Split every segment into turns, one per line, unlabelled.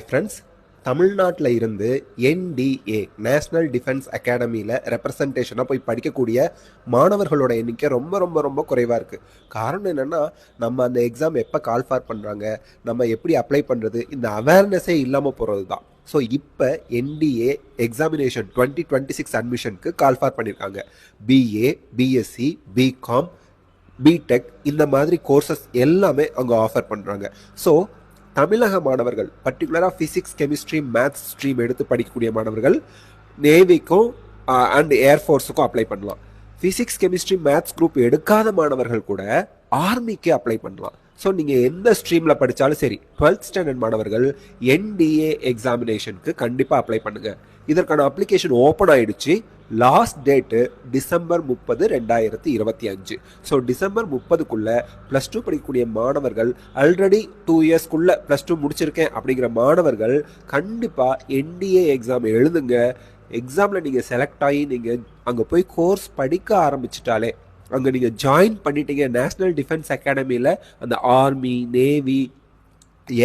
Friends, தமிழ்நாட்டில் இருந்து NDA national defence அகாடமியில் ரெப்ரசன்டேஷனாக போய் படிக்கக்கூடிய மாணவர்களோட எண்ணிக்கை ரொம்ப ரொம்ப ரொம்ப குறைவாக இருக்குது. காரணம் என்னென்னா, நம்ம அந்த எக்ஸாம் எப்போ கால்ஃபார் பண்ணுறாங்க, நம்ம எப்படி அப்ளை பண்ணுறது, இந்த அவேர்னஸே இல்லாமல் போகிறது தான். ஸோ இப்போ என்டிஏ எக்ஸாமினேஷன் 2026 அட்மிஷனுக்கு கால்ஃபார் பண்ணியிருக்காங்க. பிஏ, பிஎஸ்சி, பிகாம், பிடெக் இந்த மாதிரி கோர்சஸ் எல்லாமே அவங்க ஆஃபர் பண்ணுறாங்க. ஸோ தமிழக மாணவர்கள், பர்டிகுலராக ஃபிசிக்ஸ், கெமிஸ்ட்ரி, மேத்ஸ் ஸ்ட்ரீம் எடுத்து படிக்கக்கூடிய மாணவர்கள் நேவிக்கும் அண்ட் ஏர்ஃபோர்ஸுக்கும் அப்ளை பண்ணலாம். ஃபிசிக்ஸ், கெமிஸ்ட்ரி, மேத்ஸ் குரூப் எடுக்காத மாணவர்கள் கூட ஆர்மிக்கு அப்ளை பண்ணலாம். ஸோ நீங்கள் எந்த ஸ்ட்ரீமில் படித்தாலும் சரி, 12th ஸ்டாண்டர்ட் மாணவர்கள் என்டிஏ எக்ஸாமினேஷனுக்கு கண்டிப்பாக அப்ளை பண்ணுங்கள். இதற்கான அப்ளிகேஷன் ஓப்பன் ஆயிடுச்சு. Last date December 30, 2025. So December 30க்குள்ளே ப்ளஸ் டூ படிக்கக்கூடிய மாணவர்கள், ஆல்ரெடி 2 இயர்ஸ்க்குள்ளே ப்ளஸ் டூ முடிச்சிருக்கேன் அப்படிங்கிற மாணவர்கள் கண்டிப்பாக என்டிஏ எக்ஸாம் எழுதுங்க. எக்ஸாமில் நீங்கள் செலக்ட் ஆகி நீங்கள் அங்கே போய் கோர்ஸ் படிக்க ஆரம்பிச்சிட்டாலே, அங்கே நீங்கள் ஜாயின் பண்ணிட்டீங்க நேஷ்னல் டிஃபென்ஸ் அகாடமியில், அந்த ஆர்மி, நேவி,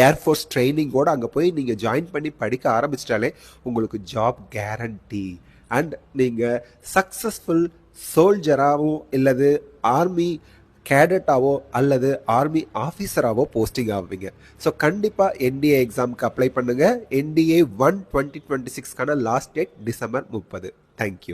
ஏர்ஃபோர்ஸ் ட்ரைனிங்கோடு அங்கே போய் நீங்கள் ஜாயின் பண்ணி படிக்க ஆரம்பிச்சிட்டாலே உங்களுக்கு ஜாப் கேரண்டி. அண்ட் நீங்கள் சக்ஸஸ்ஃபுல் சோல்ஜராகவோ இல்லது ஆர்மி கேடட்டாவோ அல்லது ஆர்மி ஆஃபீஸராகவோ போஸ்டிங் ஆவீங்க. ஸோ கண்டிப்பாக என்டிஏ எக்ஸாமுக்கு அப்ளை பண்ணுங்கள். என்டிஏ 1 2026க்கான லாஸ்ட் டேட் டிசம்பர் 30. தேங்க்யூ.